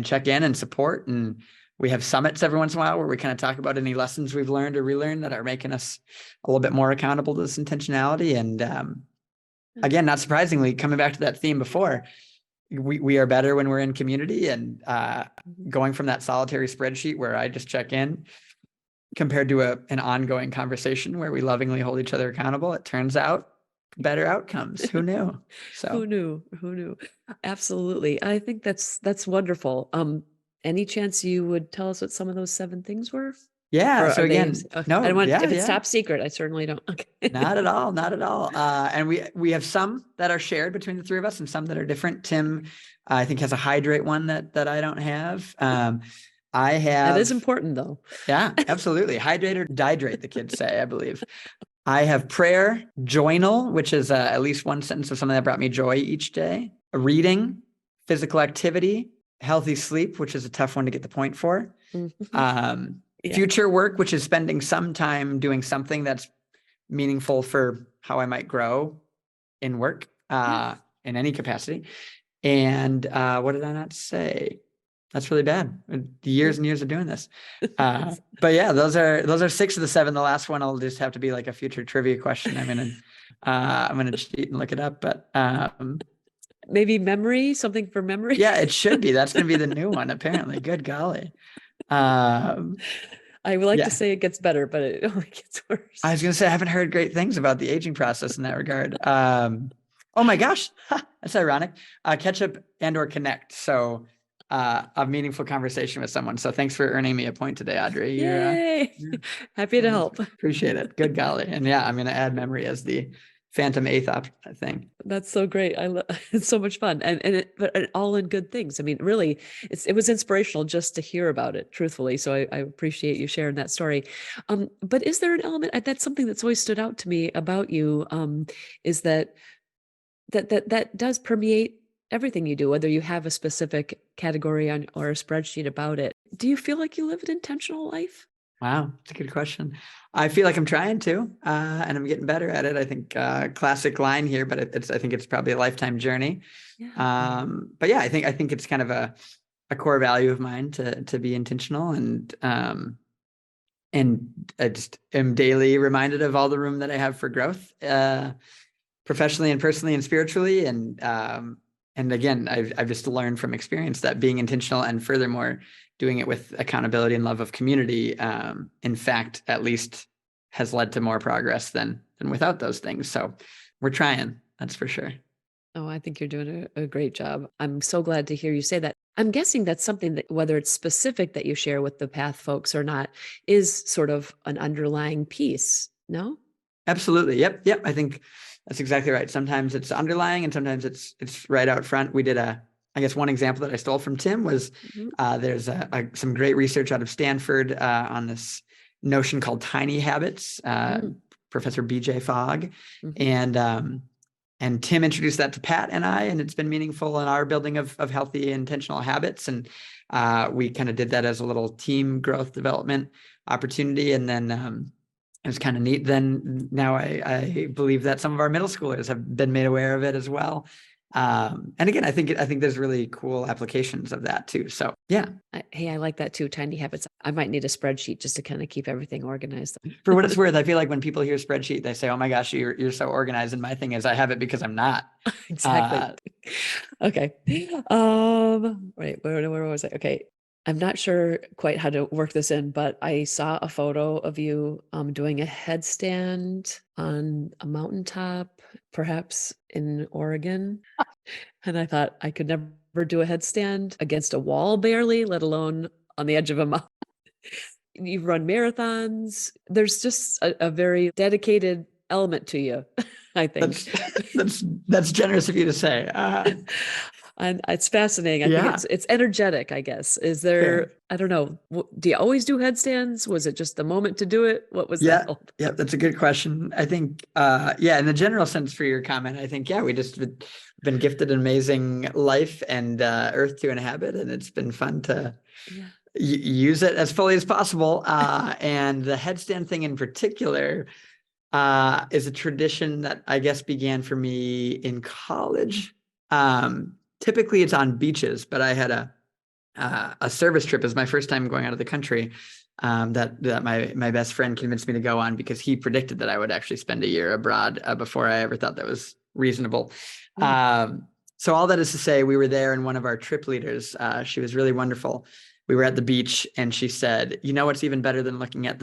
Speaker 2: check in and support. And we have summits every once in a while where we kind of talk about any lessons we've learned or relearned that are making us a little bit more accountable to this intentionality. And again, not surprisingly, coming back to that theme before, we are better when we're in community, and going from that solitary spreadsheet where I just check in compared to an ongoing conversation where we lovingly hold each other accountable, it turns out better outcomes. Who knew? So
Speaker 1: Who knew? Absolutely. I think that's wonderful. Any chance you would tell us what some of those 7 things were?
Speaker 2: yeah.
Speaker 1: Or
Speaker 2: So
Speaker 1: are they,
Speaker 2: again,
Speaker 1: I
Speaker 2: no,
Speaker 1: don't want,
Speaker 2: yeah,
Speaker 1: if it's
Speaker 2: yeah.
Speaker 1: top secret, I certainly don't. Okay.
Speaker 2: Not at all. Not at all. And we have some that are shared between the 3 of us and some that are different. Tim, I think, has a hydrate one that I don't have. I have.
Speaker 1: That is important though.
Speaker 2: Yeah, absolutely. Hydrate or dihydrate, the kids say, I believe. I have prayer, journal, which is at least one sentence of something that brought me joy each day. Reading, physical activity, healthy sleep, which is a tough one to get the point for. Future work, which is spending some time doing something that's meaningful for how I might grow in work, in any capacity. And what did I not say? That's really bad. Years and years of doing this. But yeah, those are 6 of the 7. The last one will just have to be like a future trivia question. I'm gonna cheat and look it up, but
Speaker 1: maybe memory, something for memory.
Speaker 2: Yeah, it should be. That's gonna be the new one, apparently. Good golly.
Speaker 1: I would like to say it gets better, but it only gets worse.
Speaker 2: I was gonna say I haven't heard great things about the aging process in that regard. Oh my gosh, that's ironic. Catch-up and/or connect. So a meaningful conversation with someone. So thanks for earning me a point today, Audrey.
Speaker 1: Yay! Happy to help.
Speaker 2: Appreciate it. Good golly. And yeah, I'm going to add memory as the phantom 8th thing.
Speaker 1: That's so great. It's so much fun, but all in good things. I mean, really, it was inspirational just to hear about it, truthfully. So I appreciate you sharing that story. But is there an element that's something that's always stood out to me about you? Is that does permeate everything you do, whether you have a specific category on or a spreadsheet about it. Do you feel like you live an intentional life?
Speaker 2: Wow, that's a good question. I feel like I'm trying to, and I'm getting better at it. I think classic line here, but I think it's probably a lifetime journey. Yeah. But yeah, I think it's kind of a core value of mine to be intentional, and I just am daily reminded of all the room that I have for growth, professionally and personally and spiritually, and again, I've just learned from experience that being intentional, and furthermore, doing it with accountability and love of community, in fact, at least has led to more progress than without those things. So we're trying, that's for sure.
Speaker 1: Oh, I think you're doing a great job. I'm so glad to hear you say that. I'm guessing that's something that, whether it's specific that you share with the Path folks or not, is sort of an underlying piece, no?
Speaker 2: Absolutely. Yep. I think that's exactly right. Sometimes it's underlying and sometimes it's right out front. We did I guess one example that I stole from Tim was there's some great research out of Stanford on this notion called tiny habits, Professor BJ Fogg. And Tim introduced that to Pat and I, and it's been meaningful in our building of healthy, intentional habits. And we kind of did that as a little team growth development opportunity. And then it was kind of neat. Then now I believe that some of our middle schoolers have been made aware of it as well. And again, I think there's really cool applications of that too. So yeah.
Speaker 1: Hey, I like that too. Tiny habits. I might need a spreadsheet just to kind of keep everything organized.
Speaker 2: For what it's worth, I feel like when people hear spreadsheet, they say, "Oh my gosh, you're so organized." And my thing is, I have it because I'm not.
Speaker 1: Exactly. Okay. Right. Where was I? Okay. I'm not sure quite how to work this in, but I saw a photo of you doing a headstand on a mountaintop, perhaps in Oregon. And I thought I could never do a headstand against a wall barely, let alone on the edge of a mountain. You run marathons. There's just a very dedicated element to you, I think.
Speaker 2: That's generous of you to say.
Speaker 1: And it's fascinating. I think it's energetic, I guess. Is there, I don't know, do you always do headstands? Was it just the moment to do it? What was that?
Speaker 2: Yeah, that's a good question. I think, in the general sense for your comment, I think, we just been gifted an amazing life and earth to inhabit, and it's been fun to use it as fully as possible. And the headstand thing in particular is a tradition that I guess began for me in college. Typically it's on beaches, but I had a service trip as my first time going out of the country that my best friend convinced me to go on because he predicted that I would actually spend a year abroad before I ever thought that was reasonable. So all that is to say, we were there, and one of our trip leaders, she was really wonderful. We were at the beach and she said, "You know what's even better than looking at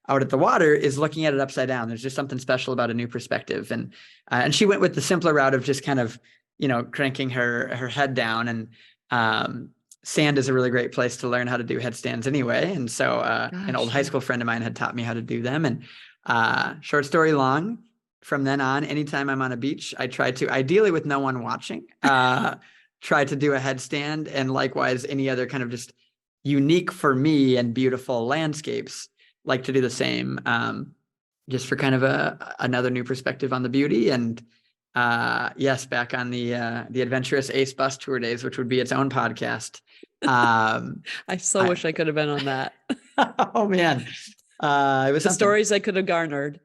Speaker 2: out at the water is looking at it upside down. There's just something special about a new perspective." And she went with the simpler route of just kind of, cranking her head down. And sand is a really great place to learn how to do headstands anyway. And so an old high school friend of mine had taught me how to do them. And short story long, from then on, anytime I'm on a beach, I try to, ideally with no one watching, try to do a headstand, and likewise any other kind of just unique for me and beautiful landscapes, like to do the same, just for kind of another new perspective on the beauty. And Yes, back on the Adventurous Ace Bus Tour days, which would be its own podcast.
Speaker 1: I so wish I could have been on that.
Speaker 2: Oh man. It was
Speaker 1: The
Speaker 2: something.
Speaker 1: stories I could have garnered.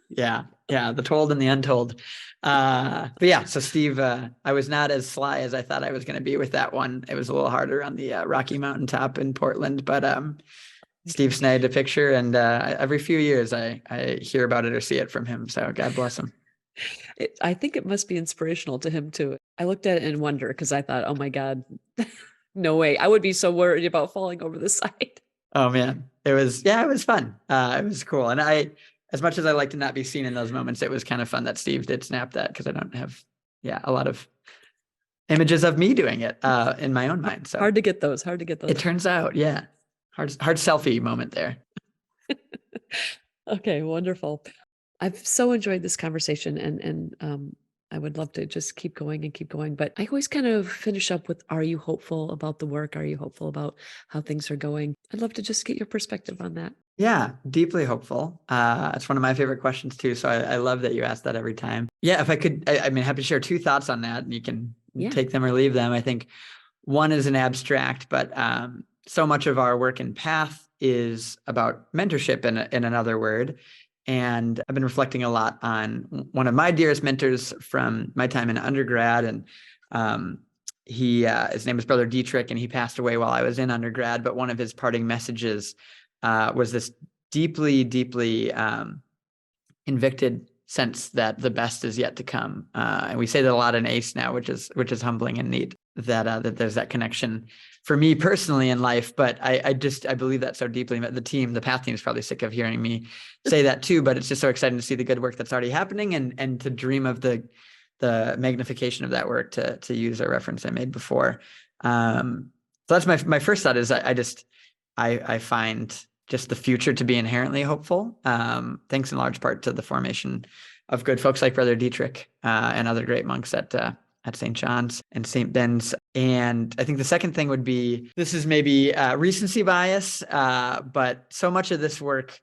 Speaker 2: Yeah. The told and the untold. But yeah, so Steve, I was not as sly as I thought I was going to be with that one. It was a little harder on the Rocky Mountain top in Portland, but Steve snagged a picture, and every few years I hear about it or see it from him. So God bless him.
Speaker 1: I think it must be inspirational to him too. I looked at it in wonder because I thought, oh my God, no way. I would be so worried about falling over the side.
Speaker 2: Oh man, it was fun. It was cool. And as much as I like to not be seen in those moments, it was kind of fun that Steve did snap that, because I don't have, a lot of images of me doing it in my own mind. So
Speaker 1: hard to get those.
Speaker 2: It turns out, yeah. Hard selfie moment there.
Speaker 1: Okay, wonderful. I've so enjoyed this conversation, and I would love to just keep going and keep going. But I always kind of finish up with, are you hopeful about the work? Are you hopeful about how things are going? I'd love to just get your perspective on that.
Speaker 2: Yeah, deeply hopeful. It's one of my favorite questions too. So I love that you ask that every time. Yeah, if I could, I mean, happy to share two thoughts on that, and you can take them or leave them. I think one is an abstract, but so much of our work in Path is about mentorship in another word. And I've been reflecting a lot on one of my dearest mentors from my time in undergrad. And his name is Brother Dietrich, and he passed away while I was in undergrad. But one of his parting messages was this deeply, deeply convicted sense that the best is yet to come. And we say that a lot in ACE now, which is humbling and neat, that there's that connection for me personally in life. But I believe that so deeply. The Path team is probably sick of hearing me say that too, but it's just so exciting to see the good work that's already happening, and to dream of the magnification of that work, to use a reference I made before. So that's my first thought is I find just the future to be inherently hopeful, thanks in large part to the formation of good folks like Brother Dietrich and other great monks at St. John's and St. Ben's. And I think the second thing would be, this is maybe recency bias, but so much of this work,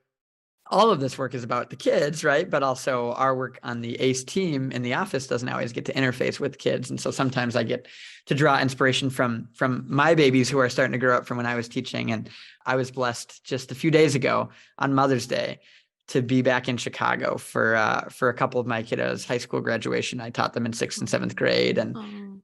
Speaker 2: all of this work is about the kids, right? But also our work on the ACE team in the office doesn't always get to interface with kids. And so sometimes I get to draw inspiration from my babies who are starting to grow up from when I was teaching. And I was blessed just a few days ago on Mother's Day to be back in Chicago for a couple of my kiddos' high school graduation. I taught them in 6th and 7th grade. And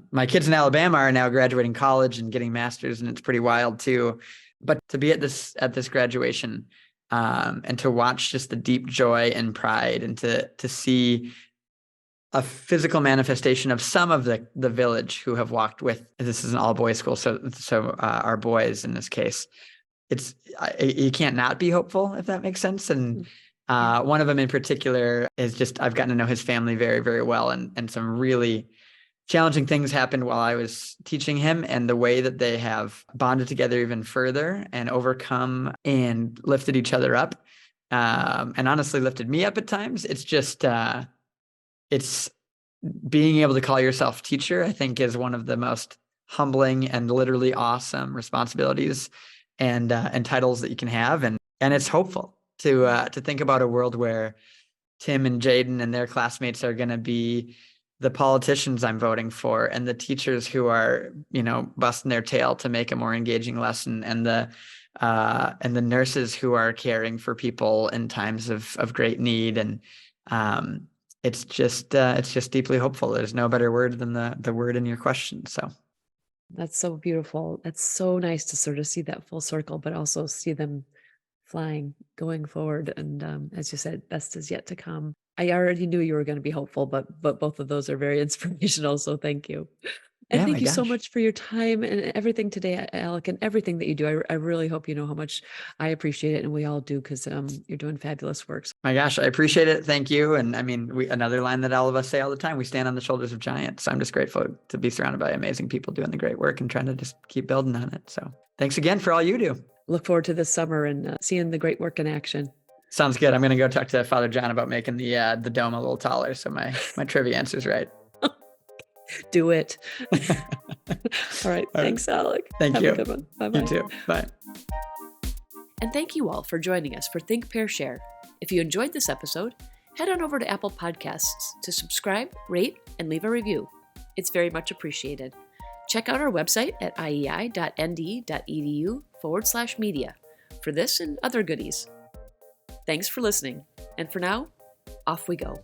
Speaker 2: my kids in Alabama are now graduating college and getting masters, and it's pretty wild too. But to be at this graduation, and to watch just the deep joy and pride, and to see a physical manifestation of some of the village who have walked with, this is an all boys school. So our boys in this case, you can't not be hopeful, if that makes sense. And one of them in particular is just, I've gotten to know his family very, very well. And some really challenging things happened while I was teaching him, and the way that they have bonded together even further and overcome and lifted each other up, and honestly lifted me up at times. It's just, it's being able to call yourself teacher, I think, is one of the most humbling and literally awesome responsibilities and titles that you can have. And it's hopeful to think about a world where Tim and Jaden and their classmates are going to be the politicians I'm voting for, and the teachers who are, busting their tail to make a more engaging lesson, and the nurses who are caring for people in times of great need. And it's just deeply hopeful. There's no better word than the word in your question. So
Speaker 1: that's so beautiful. That's so nice to sort of see that full circle, but also see them flying, going forward. And as you said, best is yet to come. I already knew you were going to be hopeful, but both of those are very inspirational. So thank you. And thank you so much for your time and everything today, Alec, and everything that you do. I really hope you know how much I appreciate it, and we all do, because you're doing fabulous work.
Speaker 2: My gosh, I appreciate it. Thank you. And I mean, another line that all of us say all the time, we stand on the shoulders of giants. So I'm just grateful to be surrounded by amazing people doing the great work and trying to just keep building on it. So thanks again for all you do.
Speaker 1: Look forward to this summer and seeing the great work in action.
Speaker 2: Sounds good. I'm going to go talk to Father John about making the dome a little taller, so my trivia answer's right.
Speaker 1: Do it. All right. Thanks, Alec.
Speaker 2: Thank you.
Speaker 1: Have a good one. Bye-bye.
Speaker 2: You too. Bye.
Speaker 1: And thank you all for joining us for Think, Pair, Share. If you enjoyed this episode, head on over to Apple Podcasts to subscribe, rate, and leave a review. It's very much appreciated. Check out our website at iei.nd.edu/media for this and other goodies. Thanks for listening, and for now, off we go.